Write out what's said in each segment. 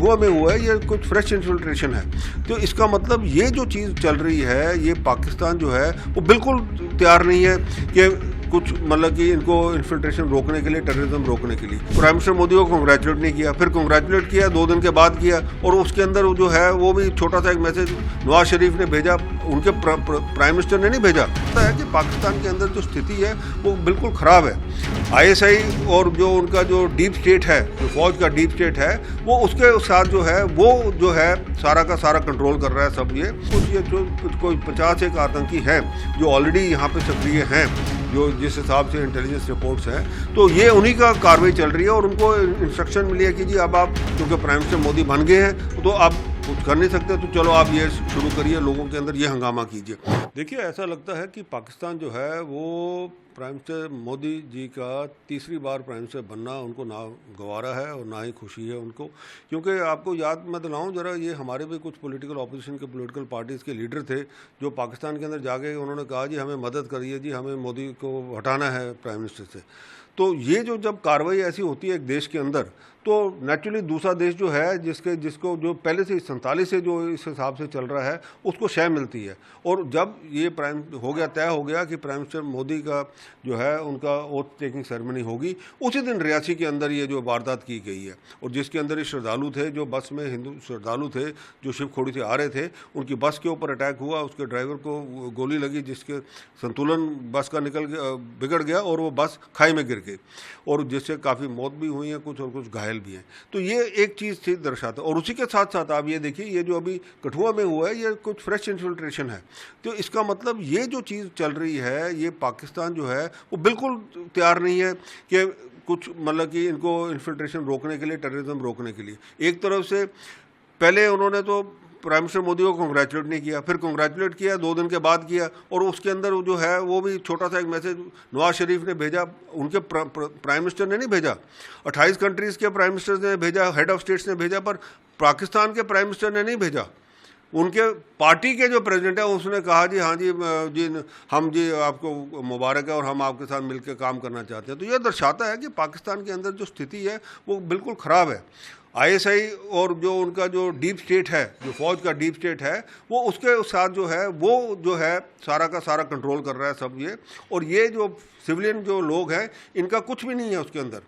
कठुआ में हुआ है, ये कुछ फ्रेश इन्फिल्ट्रेशन है। तो इसका मतलब ये जो चीज़ चल रही है, ये पाकिस्तान जो है वो बिल्कुल तैयार नहीं है कि कुछ मतलब कि इनको इन्फिल्ट्रेशन रोकने के लिए, टेररिज्म रोकने के लिए। प्राइम मिनिस्टर मोदी को कांग्रेचुलेट नहीं किया, फिर कांग्रेचुलेट किया 2 दिन के बाद किया, और उसके अंदर जो है वो भी छोटा सा एक मैसेज नवाज शरीफ ने भेजा, उनके प्राइम मिनिस्टर ने नहीं भेजा। पता है कि पाकिस्तान के अंदर जो स्थिति है वो बिल्कुल ख़राब है। ISI और जो उनका जो डीप स्टेट है, जो फौज का डीप स्टेट है, वो उसके साथ जो है सारा का सारा कंट्रोल कर रहा है सब। ये कोई 50 एक आतंकी हैं जो ऑलरेडी यहाँ पे सक्रिय हैं, जो जिस हिसाब से इंटेलिजेंस रिपोर्ट्स हैं, तो ये उन्हीं का कार्रवाई चल रही है। और उनको इंस्ट्रक्शन मिली है कि जी अब आप क्योंकि प्राइम मिनिस्टर मोदी बन गए हैं तो आप कुछ कर नहीं सकते, तो चलो आप ये शुरू करिए, लोगों के अंदर ये हंगामा कीजिए। देखिए, ऐसा लगता है कि पाकिस्तान जो है वो प्राइम मिनिस्टर मोदी जी का तीसरी बार प्राइम मिनिस्टर बनना उनको ना गवारा है और ना ही खुशी है उनको। क्योंकि आपको याद मैं दिलाऊं जरा, ये हमारे भी कुछ पॉलिटिकल ऑपोजिशन के पॉलिटिकल पार्टीज़ के लीडर थे जो पाकिस्तान के अंदर जाके उन्होंने कहा जी हमें मदद करिए, जी हमें मोदी को हटाना है प्राइम मिनिस्टर से। तो ये जब कार्रवाई ऐसी होती है एक देश के अंदर, तो नेचुरली दूसरा देश जो है जिसको जो पहले से 47 से जो इस हिसाब से चल रहा है उसको शय मिलती है। और जब ये तय हो गया कि प्राइम मिनिस्टर मोदी का जो है उनका ओथ टेकिंग सेरेमनी होगी, उसी दिन रियासी के अंदर ये जो वारदात की गई है, और जिसके अंदर ये श्रद्धालु थे, जो बस में हिंदू श्रद्धालु थे जो शिव खोड़ी से आ रहे थे, उनकी बस के ऊपर अटैक हुआ, उसके ड्राइवर को गोली लगी, जिसके संतुलन बस का बिगड़ गया और वो बस खाई में गिर गई, और जिससे काफ़ी मौत भी हुई है कुछ, और कुछ घायल भी हैं। तो ये एक चीज़ थी दर्शाता। और उसी के साथ साथ आप ये देखिए, ये जो अभी कठुआ में हुआ है, ये कुछ फ्रेश इन्फिल्ट्रेशन है। तो इसका मतलब ये जो चीज़ चल रही है, ये पाकिस्तान जो है वो बिल्कुल तैयार नहीं है कि कुछ मतलब कि इनको इन्फिल्ट्रेशन रोकने के लिए, टेररिज्म रोकने के लिए। एक तरफ से पहले उन्होंने तो प्राइम मिनिस्टर मोदी को कांग्रेचुलेट नहीं किया, फिर कांग्रेचुलेट किया 2 दिन के बाद किया, और उसके अंदर जो है वो भी छोटा सा एक मैसेज नवाज शरीफ ने भेजा, उनके प्राइम मिनिस्टर ने नहीं भेजा। 28 कंट्रीज़ के प्राइम मिनिस्टर्स ने भेजा, हेड ऑफ स्टेट्स ने भेजा, पर पाकिस्तान के प्राइम मिनिस्टर ने नहीं भेजा। उनके पार्टी के जो प्रेसिडेंट है उसने कहा जी हाँ जी हम जी आपको मुबारक है और हम आपके साथ मिलकर काम करना चाहते हैं। तो यह दर्शाता है कि पाकिस्तान के अंदर जो स्थिति है वो बिल्कुल ख़राब है। ISI और जो उनका जो डीप स्टेट है, जो फौज का डीप स्टेट है, वो उसके साथ जो है सारा का सारा कंट्रोल कर रहा है सब ये। और ये जो सिविलियन जो लोग हैं इनका कुछ भी नहीं है उसके अंदर।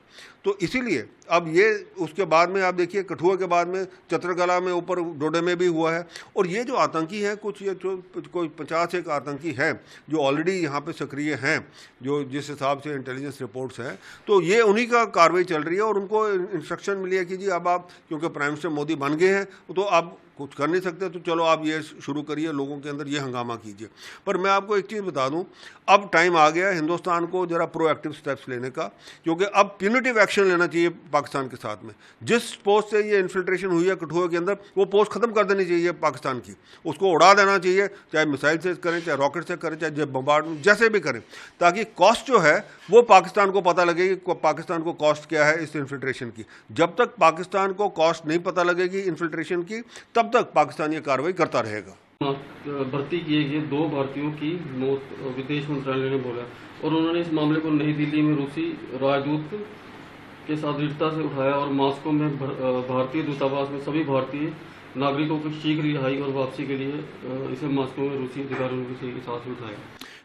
तो इसीलिए अब ये उसके बाद में आप देखिए, कठुआ के बाद में चतरकला में, ऊपर डोडे में भी हुआ है। और ये जो आतंकी हैं कुछ, ये कोई 50 एक आतंकी हैं जो ऑलरेडी यहाँ पे सक्रिय हैं, जो जिस हिसाब से इंटेलिजेंस रिपोर्ट्स हैं, तो ये उन्हीं का कार्रवाई चल रही है। और उनको इंस्ट्रक्शन मिली है कि जी अब आप क्योंकि प्राइम मिनिस्टर मोदी बन गए हैं तो आप कुछ कर नहीं सकते, तो चलो आप ये शुरू करिए, लोगों के अंदर ये हंगामा कीजिए। पर मैं आपको एक चीज़ बता दूं, अब टाइम आ गया हिंदुस्तान को जरा प्रोएक्टिव स्टेप्स लेने का, क्योंकि अब प्यूनिटिव एक्शन लेना चाहिए पाकिस्तान के साथ में। जिस पोस्ट से ये इन्फिल्ट्रेशन हुई है कठुआ के अंदर, वो पोस्ट ख़त्म कर देनी चाहिए पाकिस्तान की, उसको उड़ा देना चाहिए, चाहे मिसाइल से करें, चाहे रॉकेट से करें, चाहे बम्बार्ड जैसे भी करें, ताकि कॉस्ट जो है वो पाकिस्तान को पता लगे कि पाकिस्तान को कॉस्ट क्या है इस इन्फिल्ट्रेशन की। जब तक पाकिस्तान को कॉस्ट नहीं पता लगेगी इन्फिल्ट्रेशन की, तब तक पाकिस्तान ये कार्रवाई करता रहेगा। भर्ती किए गए 2 भारतीयों की मौत विदेश मंत्रालय ने बोला, और उन्होंने इस मामले को नई दिल्ली में रूसी राजदूत के साथ दृढ़ता से उठाया, और मॉस्को में भारतीय दूतावास में सभी भारतीय नागरिकों की शीघ्र रिहाई और वापसी के लिए इसे मॉस्को में रूसी अधिकारियों के साथ उठाया।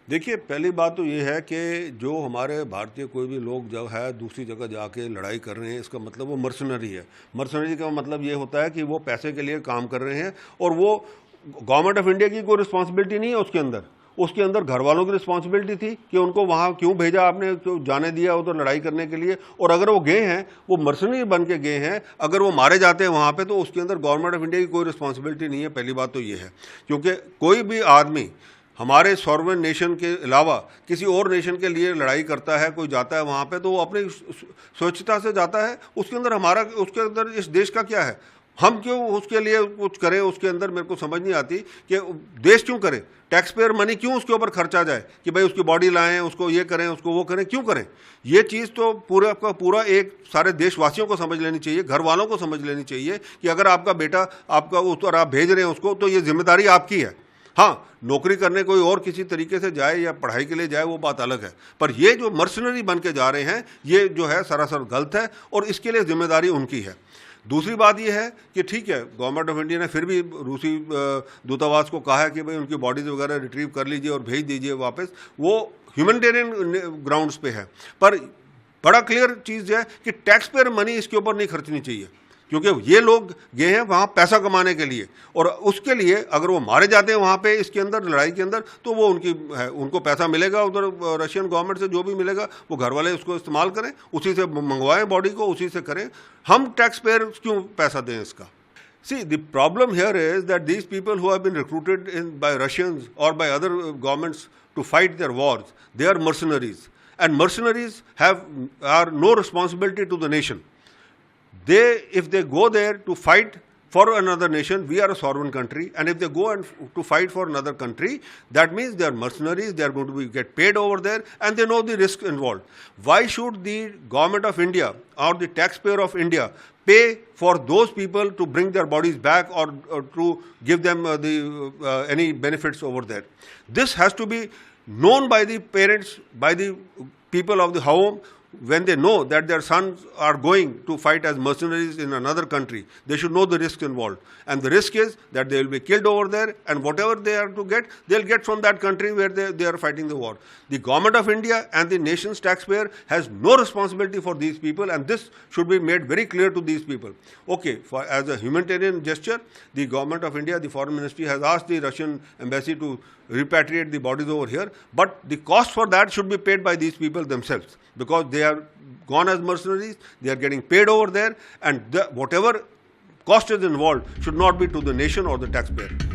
देखिए, पहली बात तो ये है कि जो हमारे भारतीय कोई भी लोग जो है दूसरी जगह जाके लड़ाई कर रहे हैं, इसका मतलब वो मर्सनरी है। मर्सनरी का मतलब ये होता है कि वो पैसे के लिए काम कर रहे हैं, और वो गवर्नमेंट ऑफ इंडिया की कोई रिस्पॉन्सिबिलिटी नहीं है उसके अंदर घर वालों की रिस्पॉन्सिबिलिटी थी कि उनको वहाँ क्यों भेजा आपने, क्यों जाने दिया उधर लड़ाई करने के लिए। और अगर वो गए हैं, वो मर्सनरी बन के गए हैं, अगर वो मारे जाते हैं वहाँ पे, तो उसके अंदर गवर्नमेंट ऑफ इंडिया की कोई रिस्पॉन्सिबिलिटी नहीं है। पहली बात तो ये है, क्योंकि कोई भी आदमी हमारे सॉवरेन नेशन के अलावा किसी और नेशन के लिए लड़ाई करता है, कोई जाता है वहाँ पे, तो वो अपनी स्वच्छता से जाता है। उसके अंदर इस देश का क्या है, हम क्यों उसके लिए कुछ करें। उसके अंदर मेरे को समझ नहीं आती कि देश क्यों करे, टैक्स पेयर मनी क्यों उसके ऊपर खर्चा जाए कि भाई उसकी बॉडी लाएं, उसको ये करें, उसको वो करें, क्यों करें। ये चीज़ तो पूरा का पूरा एक सारे देशवासियों को समझ लेनी चाहिए, घर वालों को समझ लेनी चाहिए कि अगर आपका बेटा आपका उस पर आप भेज रहे हैं उसको, तो ये जिम्मेदारी आपकी है। हाँ, नौकरी करने कोई और किसी तरीके से जाए या पढ़ाई के लिए जाए वो बात अलग है, पर ये जो मर्सनरी बन के जा रहे हैं ये जो है सरासर गलत है, और इसके लिए जिम्मेदारी उनकी है। दूसरी बात यह है कि ठीक है, गवर्नमेंट ऑफ इंडिया ने फिर भी रूसी दूतावास को कहा है कि भाई उनकी बॉडीज़ वगैरह रिट्रीव कर लीजिए और भेज दीजिए वापस, वो ह्यूमैनिटेरियन ग्राउंड्स पे है। पर बड़ा क्लियर चीज़ है कि टैक्स पेयर मनी इसके ऊपर नहीं खर्चनी चाहिए, क्योंकि ये लोग गए हैं वहाँ पैसा कमाने के लिए, और उसके लिए अगर वो मारे जाते हैं वहाँ पे इसके अंदर लड़ाई के अंदर, तो वो उनकी है, उनको पैसा मिलेगा उधर रशियन गवर्नमेंट से, जो भी मिलेगा वो घर वाले उसको इस्तेमाल करें, उसी से मंगवाएं बॉडी को, उसी से करें। हम टैक्स पेयर क्यों पैसा दें इसका? See, the problem here is that these people who have been recruited by Russians or by other governments to fight their wars, they are mercenaries, and mercenaries are no responsibility to the nation. If they go there to fight for another nation, we are a sovereign country, and if they go and to fight for another country, that means they are mercenaries, they are going to get paid over there, and they know the risk involved. Why should the government of India or the taxpayer of India pay for those people to bring their bodies back, or to give them any benefits over there? This has to be known by the parents, by the people of the home. When they know that their sons are going to fight as mercenaries in another country, they should know the risk involved. And the risk is that they will be killed over there, and whatever they are to get, they'll get from that country where they are fighting the war. The government of India and the nation's taxpayer has no responsibility for these people, and this should be made very clear to these people. Okay, as a humanitarian gesture, the government of India, the foreign ministry, has asked the Russian embassy to repatriate the bodies over here, but the cost for that should be paid by these people themselves, because they are gone as mercenaries, they are getting paid over there, and whatever cost is involved should not be to the nation or the taxpayer.